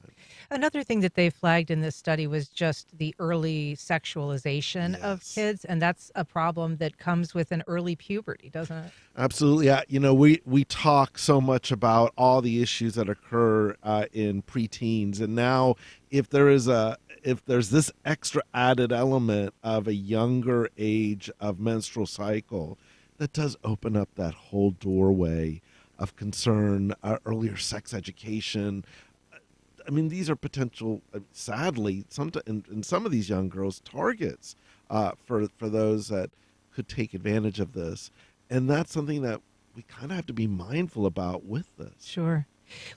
C: Another thing that they flagged in this study was just the early sexualization of kids, and that's a problem that comes with an early puberty, doesn't it?
Q: Absolutely. Yeah. We talk so much about all the issues that occur in preteens, and now if there's this extra added element of a younger age of menstrual cycle, that does open up that whole doorway of concern, earlier sex education. I mean, these are potential, sadly, in some of these young girls, targets for those that could take advantage of this. And that's something that we kind of have to be mindful about with this.
C: Sure.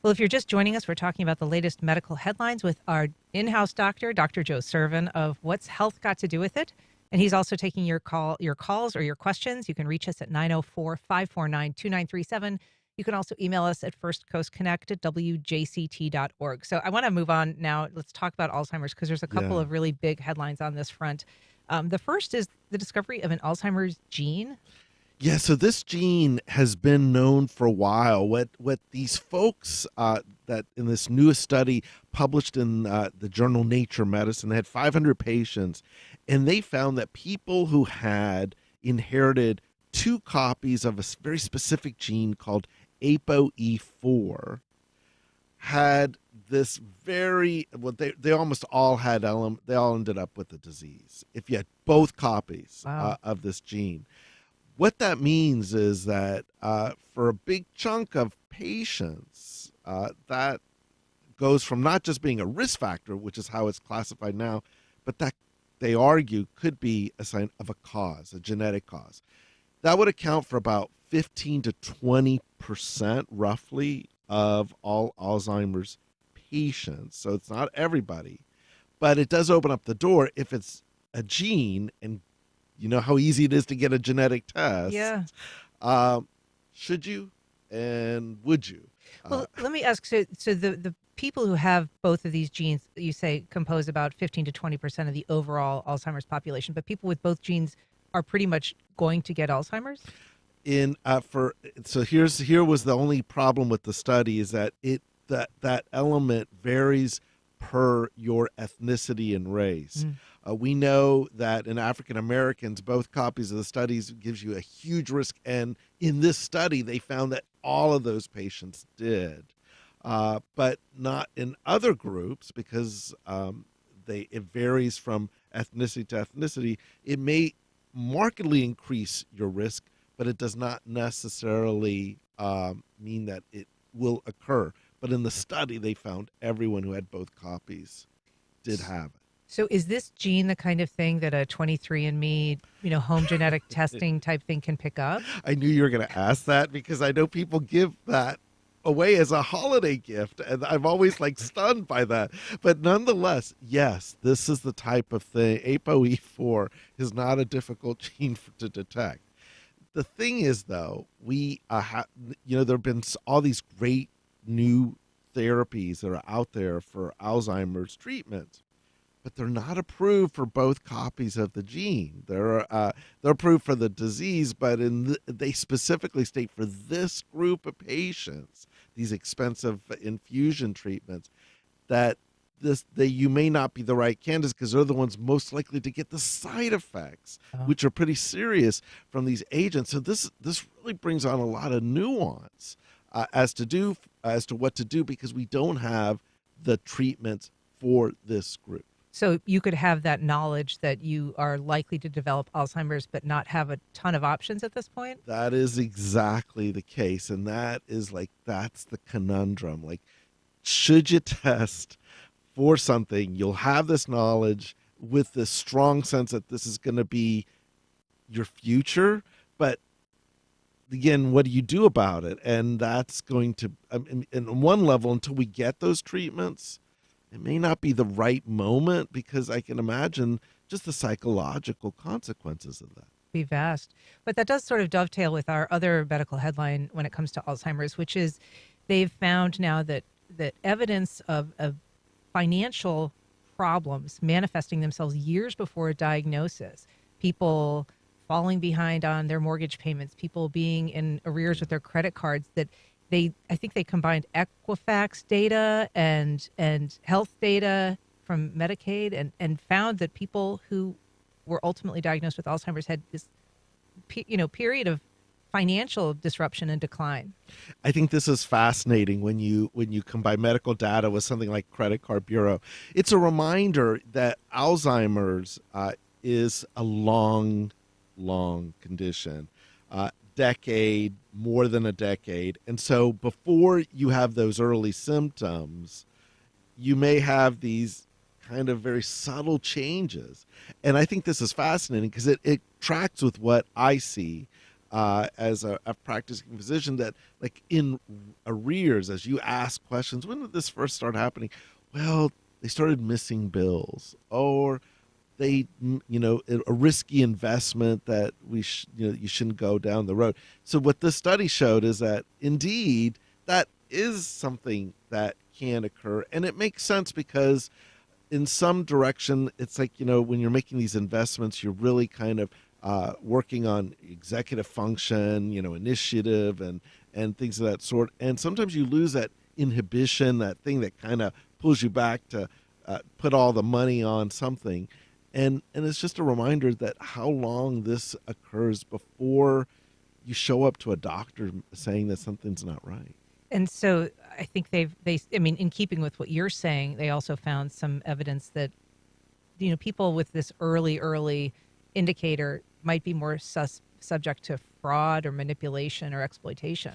C: Well, if you're just joining us, we're talking about the latest medical headlines with our in-house doctor, Dr. Joe Servin, of What's Health Got to Do with It? And he's also taking your calls or your questions. You can reach us at 904-549-2937. You can also email us at firstcoastconnect@wjct.org. So I want to move on now. Let's talk about Alzheimer's, because there's a couple of really big headlines on this front. The first is the discovery of an Alzheimer's gene.
Q: Yeah, so this gene has been known for a while. What these folks that in this newest study published in the journal Nature Medicine, they had 500 patients, and they found that people who had inherited 2 copies of a very specific gene called ApoE4 had this they almost all had they all ended up with the disease if you had both copies of this gene. What that means is that for a big chunk of patients, that goes from not just being a risk factor, which is how it's classified now, but that they argue could be a sign of a cause, a genetic cause. That would account for about 15 to 20% roughly of all Alzheimer's patients. So it's not everybody, but it does open up the door if it's a gene, and you know how easy it is to get a genetic test.
C: Yeah.
Q: Should you and would you?
C: Well, let me ask. So the people who have both of these genes, you say, compose about 15 to 20% of the overall Alzheimer's population, but people with both genes are pretty much going to get Alzheimer's?
Q: Here was the only problem with the study is that that element varies per your ethnicity and race. We know that in African Americans, both copies of the studies gives you a huge risk, and in this study, they found that all of those patients did, but not in other groups because it varies from ethnicity to ethnicity. It may markedly increase your risk, but it does not necessarily mean that it will occur. But in the study, they found everyone who had both copies did have it.
C: So is this gene the kind of thing that a 23andMe, home genetic testing type thing can pick up?
Q: I knew you were going to ask that because I know people give that away as a holiday gift, and I'm always stunned by that. But nonetheless, yes, this is the type of thing. ApoE4 is not a difficult gene to detect. The thing is, though, there have been all these great new therapies that are out there for Alzheimer's treatment, but they're not approved for both copies of the gene. They're approved for the disease, but they specifically state for this group of patients, these expensive infusion treatments, that you may not be the right candidates because they're the ones most likely to get the side effects, which are pretty serious from these agents. So this really brings on a lot of nuance as to what to do because we don't have the treatments for this group.
C: So you could have that knowledge that you are likely to develop Alzheimer's, but not have a ton of options at this point?
Q: That is exactly the case. And that's the conundrum. Should you test for something, you'll have this knowledge with this strong sense that this is going to be your future. But again, what do you do about it? And that's going to, in one level, until we get those treatments, it may not be the right moment because I can imagine just the psychological consequences of that.
C: Be vast. But that does sort of dovetail with our other medical headline when it comes to Alzheimer's, which is they've found now that evidence of financial problems manifesting themselves years before a diagnosis, people falling behind on their mortgage payments, people being in arrears with their credit cards, that I think they combined Equifax data and health data from Medicaid and found that people who were ultimately diagnosed with Alzheimer's had this period of financial disruption and decline.
Q: I think this is fascinating when you combine medical data with something like Credit Card Bureau. It's a reminder that Alzheimer's is a long condition. Decade, more than a decade. And so before you have those early symptoms, you may have these kind of very subtle changes. And I think this is fascinating because it tracks with what I see as a practicing physician, that in arrears, as you ask questions, when did this first start happening? Well, they started missing bills, or they, a risky investment that you shouldn't go down the road. So what this study showed is that indeed that is something that can occur, and it makes sense because in some direction, it's when you're making these investments, you're really kind of working on executive function, initiative and things of that sort. And sometimes you lose that inhibition, that thing that kind of pulls you back to put all the money on something. And it's just a reminder that how long this occurs before you show up to a doctor saying that something's not right.
C: And so I think in keeping with what you're saying, they also found some evidence that, people with this early indicator might be more subject to fraud or manipulation or exploitation.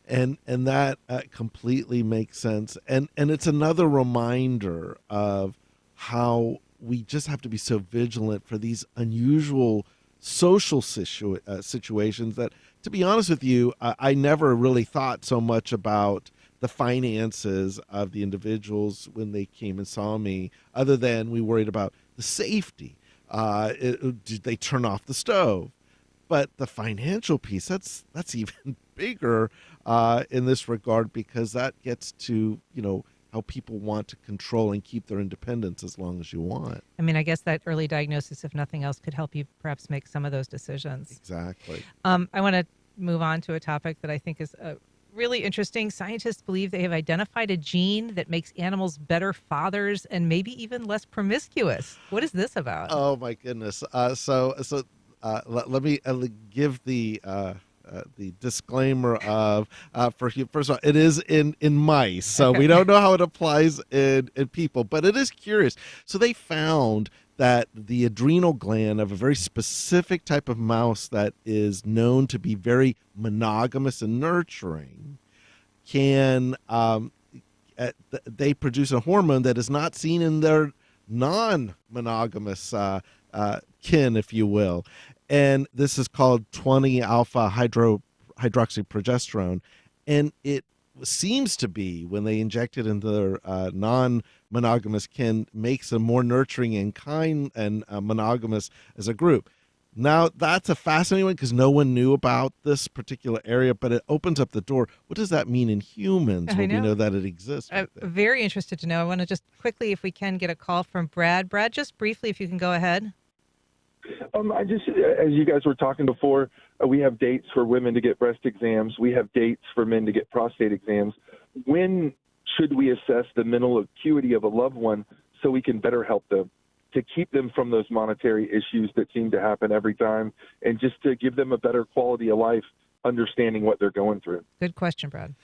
Q: And that completely makes sense. And it's another reminder of how we just have to be so vigilant for these unusual social situations that, to be honest with you, I never really thought so much about the finances of the individuals when they came and saw me, other than we worried about the safety. Did they turn off the stove? But the financial piece, that's even bigger in this regard, because that gets to, how people want to control and keep their independence as long as you want.
C: I mean, I guess that early diagnosis, if nothing else, could help you perhaps make some of those decisions.
Q: Exactly.
C: I want to move on to a topic that I think is really interesting. Scientists believe they have identified a gene that makes animals better fathers and maybe even less promiscuous. What is this about?
Q: Oh, my goodness. So let me give the disclaimer of first of all, it is in mice, so we don't know how it applies in people, but it is curious. So they found that the adrenal gland of a very specific type of mouse that is known to be very monogamous and nurturing can they produce a hormone that is not seen in their non-monogamous kin, if you will. And this is called 20-alpha hydroxyprogesterone. And it seems to be, when they inject it into their non-monogamous kin, makes them more nurturing and kind and monogamous as a group. Now, that's a fascinating one because no one knew about this particular area, but it opens up the door. What does that mean in humans when we know that it exists?
C: I'm very interested to know. I want to just quickly, if we can, get a call from Brad. Brad, just briefly, if you can go ahead.
R: I just, as you guys were talking before, we have dates for women to get breast exams. We have dates for men to get prostate exams. When should we assess the mental acuity of a loved one so we can better help them, to keep them from those monetary issues that seem to happen every time, and just to give them a better quality of life, understanding what they're going through?
C: Good question, Brad.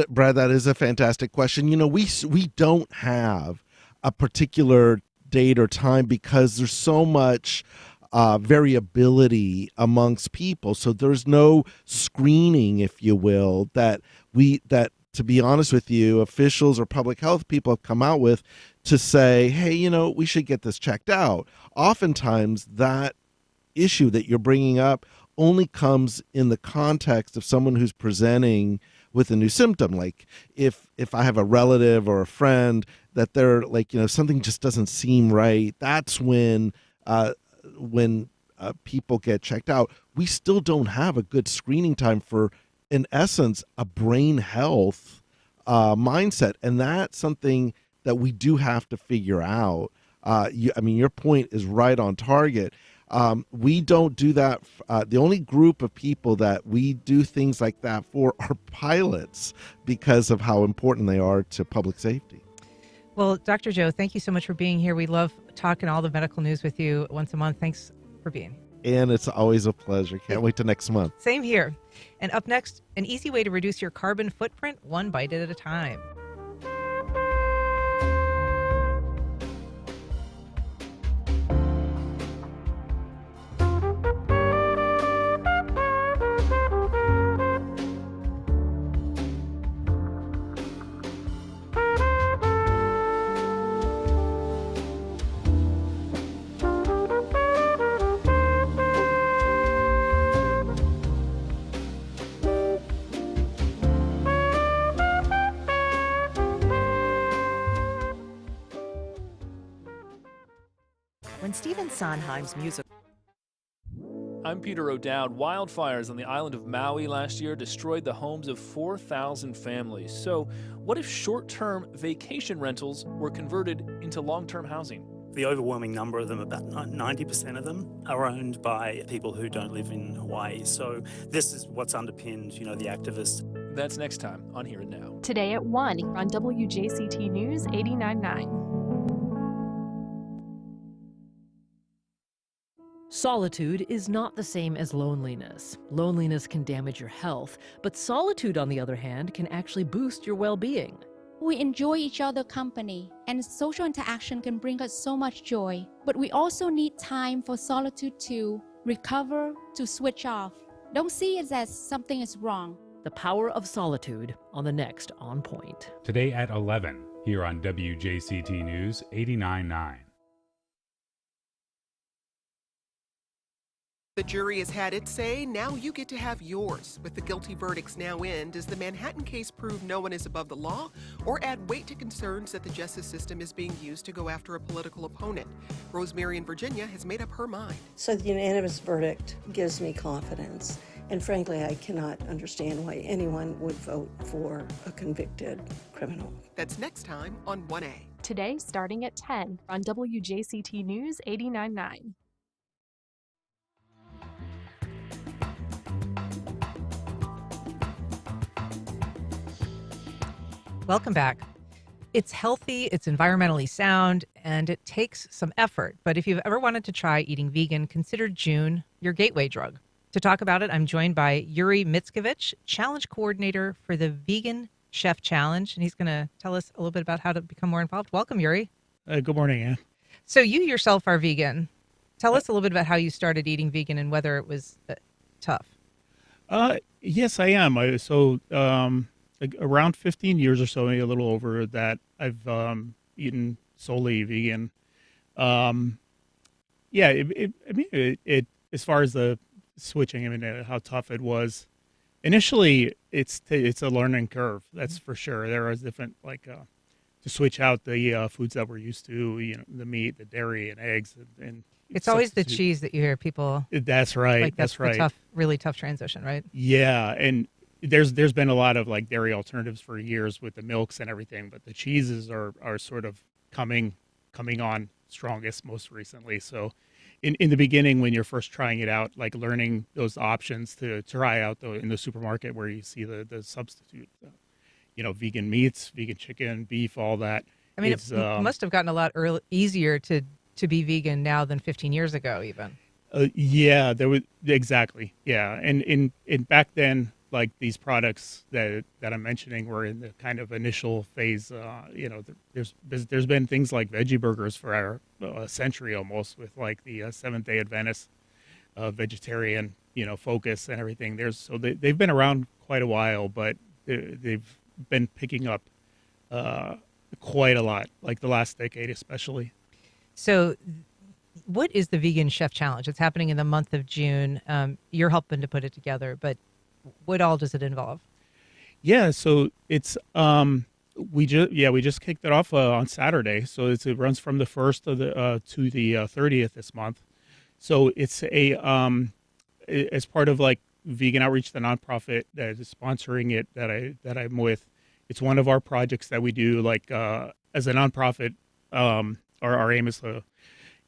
Q: Brad, that is a fantastic question. We don't have a particular date or time because there's so much variability amongst people. So there's no screening, if you will, that to be honest with you, officials or public health people have come out with to say, hey, we should get this checked out. Oftentimes that issue that you're bringing up only comes in the context of someone who's presenting with a new symptom. Like if I have a relative or a friend that they're like, something just doesn't seem right, that's when people get checked out. We still don't have a good screening time for, in essence, a brain health mindset. And that's something that we do have to figure out. Your point is right on target. We don't do that. The only group of people that we do things like that for are pilots because of how important they are to public safety.
C: Well, Dr. Joe, thank you so much for being here. We love talking all the medical news with you once a month. Thanks for being.
Q: And it's always a pleasure. Can't wait till next month.
C: Same here. And up next, an easy way to reduce your carbon footprint, one bite at a time.
S: When Stephen Sondheim's music.
T: I'm Peter O'Dowd. Wildfires on the island of Maui last year destroyed the homes of 4,000 families. So, what if short-term vacation rentals were converted into long-term housing?
U: The overwhelming number of them, about 90% of them, are owned by people who don't live in Hawaii. So this is what's underpinned, the activists.
T: That's next time on Here and Now.
B: Today at 1 on WJCT News 89.9.
A: Solitude is not the same as loneliness. Loneliness can damage your health, but solitude, on the other hand, can actually boost your well-being.
V: We enjoy each other's company, and social interaction can bring us so much joy. But we also need time for solitude to recover, to switch off. Don't see it as something is wrong.
A: The Power of Solitude on the next On Point.
W: Today at 11, here on WJCT News 89.9.
X: The jury has had its say, now you get to have yours. With the guilty verdicts now in, does the Manhattan case prove no one is above the law or add weight to concerns that the justice system is being used to go after a political opponent? Rosemary in Virginia has made up her mind.
Y: So the unanimous verdict gives me confidence. And frankly, I cannot understand why anyone would vote for a convicted criminal.
X: That's next time on 1A.
B: Today, starting at 10 on WJCT News 89.9.
C: Welcome back. It's healthy, it's environmentally sound, and it takes some effort. But if you've ever wanted to try eating vegan, consider June your gateway drug. To talk about it, I'm joined by Yuri Mitskovich, challenge coordinator for the Vegan Chef Challenge, and he's going to tell us a little bit about how to become more involved. Welcome, Yuri.
Z: Good morning, Ann.
C: So you yourself are vegan. Tell us a little bit about how you started eating vegan and whether it was tough.
Z: Yes, I am. Around 15 years or so, maybe a little over that, I've eaten solely vegan. As far as the switching, how tough it was. Initially, it's a learning curve. That's for sure. There are different to switch out the foods that we're used to. The meat, the dairy, and eggs, and
C: it's always the cheese that you hear people.
Z: That's right.
C: That's
Z: right.
C: Tough, really tough transition, right?
Z: Yeah, and there's been a lot of dairy alternatives for years with the milks and everything, but the cheeses are sort of coming on strongest most recently. So in the beginning, when you're first trying it out, learning those options to try out in the supermarket where you see the substitute, vegan meats, vegan chicken, beef, all that.
C: It must have gotten a lot easier to be vegan now than 15 years ago, even.
Z: Yeah, there was exactly. Yeah, and in back then, these products that I'm mentioning were in the kind of initial phase. There's been things like veggie burgers for a century almost, with the Seventh-day Adventist vegetarian focus and everything. They've been around quite a while, but they've been picking up quite a lot, the last decade especially.
C: So what is the Vegan Chef Challenge? It's happening in the month of June. You're helping to put it together, but what all does it involve?
Z: Yeah, so it's we just kicked it off on Saturday. So it runs from the 1st of to the 30th this month. So it's as part of Vegan Outreach, the nonprofit that is sponsoring it that I'm with. It's one of our projects that we do as a nonprofit. Our aim is to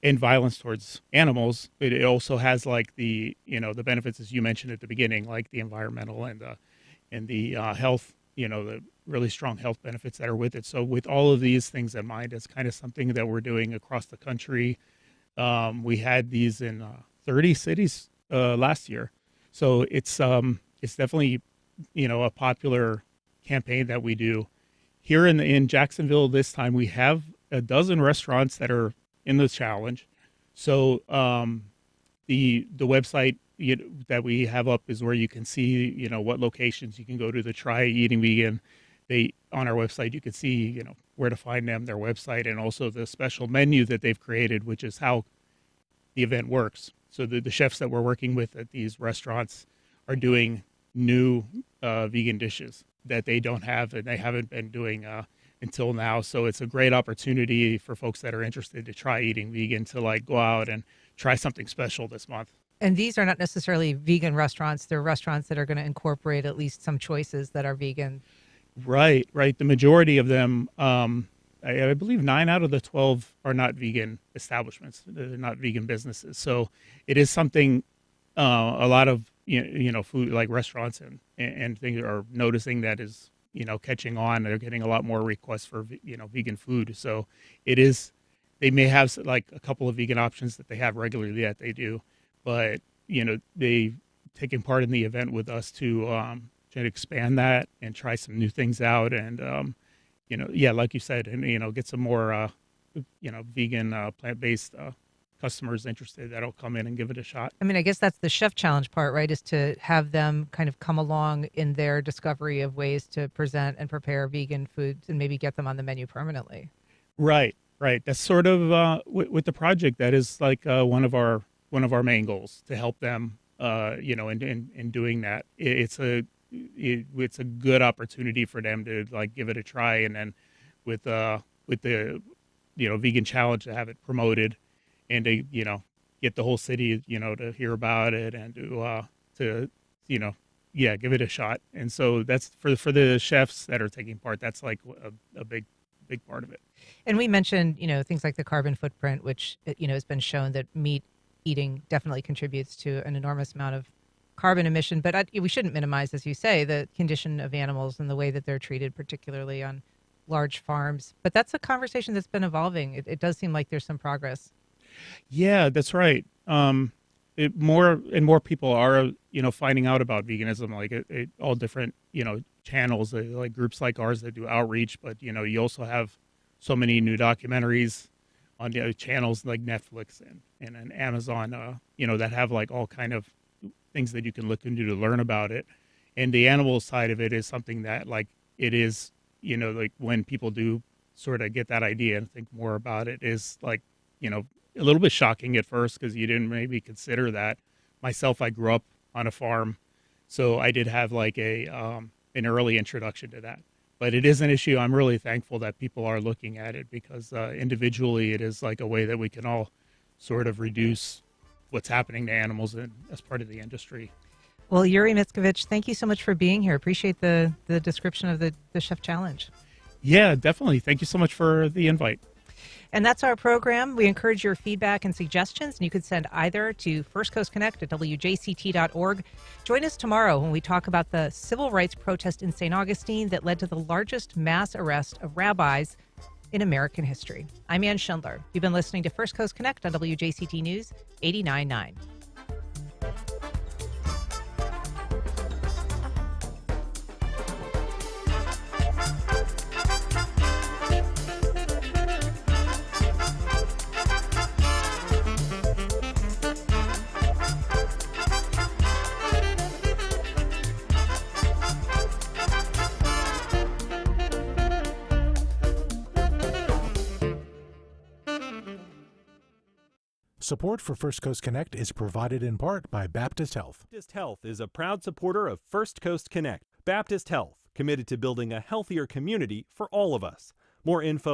Z: end violence towards animals. It also has the benefits, as you mentioned at the beginning, the environmental and the health, the really strong health benefits that are with it. So with all of these things in mind, it's kind of something that we're doing across the country. We had these in 30 cities last year. So it's definitely, a popular campaign that we do. Here in Jacksonville this time, we have a dozen restaurants that are in the challenge. So the website that we have up is where you can see what locations you can go to try eating vegan. On our website you can see where to find them, their website, and also the special menu that they've created, which is how the event works. So the chefs that we're working with at these restaurants are doing new vegan dishes that they don't have and they haven't been doing until now. So it's a great opportunity for folks that are interested to try eating vegan to go out and try something special this month.
C: And these are not necessarily vegan restaurants. They're restaurants that are going to incorporate at least some choices that are vegan.
Z: Right. The majority of them, I believe 9 out of the 12 are not vegan establishments. They're not vegan businesses. So it is something a lot of, food restaurants and things are noticing that is, catching on. They're getting a lot more requests for, vegan food. So they may have a couple of vegan options that they have regularly that they do, but they taking part in the event with us to try to expand that and try some new things out, and like you said, and get some more vegan plant-based customers interested that'll come in and give it a shot.
D: I mean, I guess that's the chef challenge part, right? Is to have them kind of come along in their discovery of ways to present and prepare vegan foods and maybe get them on the menu permanently.
Z: Right. That's sort of with the project. That is like one of our main goals, to help them, in doing that. It's a good opportunity for them to like give it a try, and then with the vegan challenge, to have it promoted, and to get the whole city to hear about it, and to give it a shot. And so that's for the chefs that are taking part. That's like a big part of it.
D: And we mentioned things like the carbon footprint, which has been shown that meat eating definitely contributes to an enormous amount of carbon emission. But we shouldn't minimize, as you say, the condition of animals and the way that they're treated, particularly on large farms. But that's a conversation that's been evolving. It does seem like there's some progress.
Z: Yeah, that's right. More and more people are, finding out about veganism, like all different, channels, like groups like ours that do outreach. But, you also have so many new documentaries on channels like Netflix and Amazon, that have like all kind of things that you can look into to learn about it. And the animal side of it is something that like it is, like when people do sort of get that idea and think more about it, is like, a little bit shocking at first, because you didn't maybe consider that. Myself, I grew up on a farm, so I did have like an early introduction to that. But it is an issue. I'm really thankful that people are looking at it, because individually it is like a way that we can all sort of reduce what's happening to animals as part of the industry.
D: Well, Yuri Mitskovich, thank you so much for being here. Appreciate the description of the Chef Challenge.
Z: Yeah, definitely. Thank you so much for the invite.
D: And that's our program. We encourage your feedback and suggestions, and you can send either to First Coast Connect at WJCT.org. Join us tomorrow when we talk about the civil rights protest in St. Augustine that led to the largest mass arrest of rabbis in American history. I'm Ann Schindler. You've been listening to First Coast Connect on WJCT News 89.9.
L: Support for First Coast Connect is provided in part by Baptist Health.
E: Baptist Health is a proud supporter of First Coast Connect. Baptist Health, committed to building a healthier community for all of us. More info